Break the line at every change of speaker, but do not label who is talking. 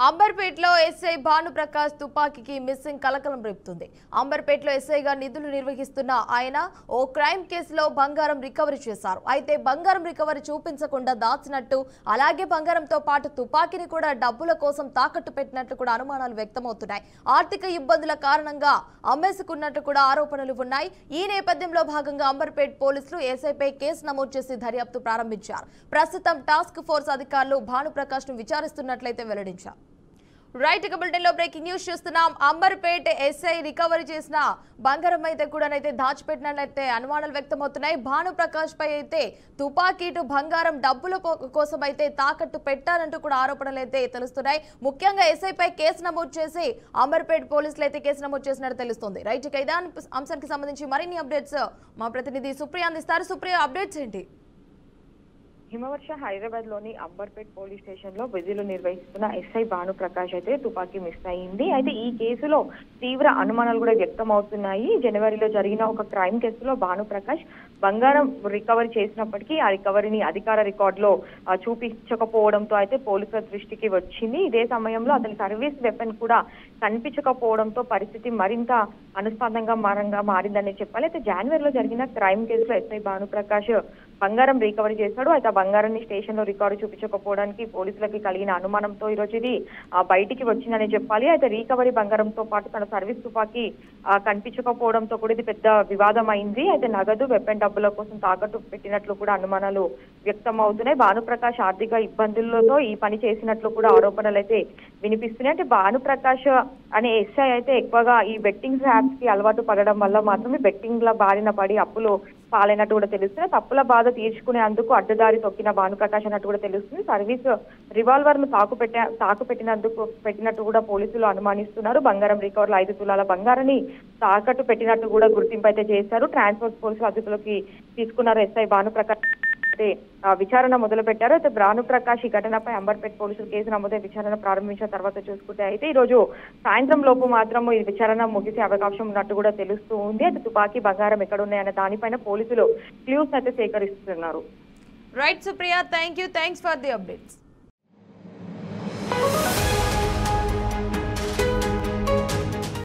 అంబర్పేటలో SI Bhanuprakash తుపాకీకి missing కలకలం రేపుతుంది. అంబర్పేటలో ఎస్ఐగా నిధులు నిర్వహిస్తున్న ఆయన ఓ క్రైమ్ కేసులో బంగారం రికవరీ చేశారు. అయితే బంగారం రికవరీ చూపించకుండా దాచినట్టు, అలాగే బంగారంతో పాటు తుపాకీని కూడా డబ్బుల కోసం తాకట్టు పెట్టినట్లు కూడా అనుమానాలు వ్యక్తమవుతున్నాయి. ఆర్థిక ఇబ్బందుల కారణంగా అమ్మేసుకున్నట్టు కూడా ఆరోపణలు ఉన్నాయి. ఈ నేపథ్యంలో భాగంగా అంబర్పేట పోలీసులు ఎస్ఐపై కేసు నమోదు చేసి దర్యాప్తు ప్రారంభించారు. ప్రస్తుతం టాస్క్ ఫోర్స్ అధికారులు భానుప్రకాష్ ను విచారిస్తున్నట్లయితే వెల్లడించారు. రైట్, ఇక బులెటిన్ లో బ్రేకింగ్ న్యూస్ చూస్తున్నాం. అంబర్పేట్ ఎస్ఐ రికవరీ చేసిన బంగారం అయితే కూడా దాచిపెట్టినట్లయితే అనుమానాలు వ్యక్తమవుతున్నాయి. భానుప్రకాష్ పై అయితే తుపాకీ బంగారం డబ్బుల కోసం అయితే తాకట్టు పెట్టారంటూ కూడా ఆరోపణలు అయితే తెలుస్తున్నాయి. ముఖ్యంగా ఎస్ఐ పై కేసు నమోదు చేసి అంబర్పేట్ పోలీసులు అయితే కేసు నమోదు చేసినట్టు తెలుస్తుంది. రైట్, ఇక ఇదే అంశానికి సంబంధించి మరిన్ని అప్డేట్స్ మా ప్రతినిధి సుప్రియ అందిస్తారు. సుప్రియ, అప్డేట్స్ ఏంటి?
హిమవర్ష హైదరాబాద్ లోని అంబర్పేట్ పోలీస్ స్టేషన్ లో విధులు నిర్వహిస్తున్న ఎస్ఐ భానుప్రకాష్ అయితే తుపాకీ మిస్ అయింది. అయితే ఈ కేసులో తీవ్ర అనుమానాలు కూడా వ్యక్తం అవుతున్నాయి. జనవరిలో జరిగిన ఒక క్రైమ్ కేసులో భానుప్రకాష్ బంగారం రికవరీ చేసినప్పటికీ ఆ రికవరీని అధికార రికార్డులో చూపించకపోవడంతో అయితే పోలీసుల దృష్టికి వచ్చింది. ఇదే సమయంలో అతని సర్వీస్ వెపన్ కూడా కనిపించకపోవడంతో పరిస్థితి మరింత అనుస్పందంగా మారిందని చెప్పాలి. అయితే జనవరిలో జరిగిన క్రైమ్ కేసులో ఎస్ఐ భానుప్రకాష్ బంగారం రికవరీ చేశాడు. అయితే ఆ బంగారాన్ని స్టేషన్ లో రికార్డు చూపించకపోవడానికి పోలీసులకి కలిగిన అనుమానంతో ఈ రోజు ఇది బయటికి వచ్చిందని చెప్పాలి. అయితే రికవరీ బంగారంతో పాటు తన సర్వీస్ తుపాకీ కనిపించకపోవడంతో కూడా ఇది పెద్ద వివాదం అయింది. అయితే నగదు వెపన్ డబ్బుల కోసం తాకట్టు పెట్టినట్లు కూడా అనుమానాలు వ్యక్తం అవుతున్నాయి. భానుప్రకాష్ ఆర్థిక ఇబ్బందులతో ఈ పని చేసినట్లు కూడా ఆరోపణలు అయితే వినిపిస్తున్నాయి. అంటే భానుప్రకాష్ అనే ఎస్ఐ అయితే ఎక్కువగా ఈ బెట్టింగ్ యాప్స్ కి అలవాటు పడడం వల్ల మాత్రమే బెట్టింగ్ ల బారిన పడి అప్పులు పాలైనట్టు కూడా తెలుస్తుంది. తప్పుల బాధ తీర్చుకునేందుకు అడ్డదారి తొక్కిన భానుప్రకాష్ అన్నట్టు కూడా తెలుస్తుంది. సర్వీస్ రివాల్వర్ ను పెట్టినట్టు కూడా పోలీసులు అనుమానిస్తున్నారు. బంగారం రికవర్లో 5 తులాల బంగారాన్ని తాకట్టు పెట్టినట్టు కూడా గుర్తింపు అయితే చేశారు. ట్రాన్స్పోర్ట్ పోలీసులు అదుపులోకి తీసుకున్నారు. ఎస్ఐ భానుప్రకాష్ విచారణ మొదలు పెట్టారు. అయితే భానుప్రకాష్ ఈ ఘటనపై అంబర్పేట్ పోలీసులు కేసు నమోదై విచారణ ప్రారంభించిన తర్వాత చూసుకుంటే అయితే ఈ రోజు సాయంత్రం లోపు మాత్రం ఈ విచారణ ముగిసే అవకాశం ఉన్నట్టు కూడా తెలుస్తూ ఉంది. అయితే తుపాకీ బంగారం ఎక్కడున్నాయనే దానిపైన పోలీసులు క్లూస్ అయితే సేకరిస్తున్నారు.
Right Supriya, thanks for the updates.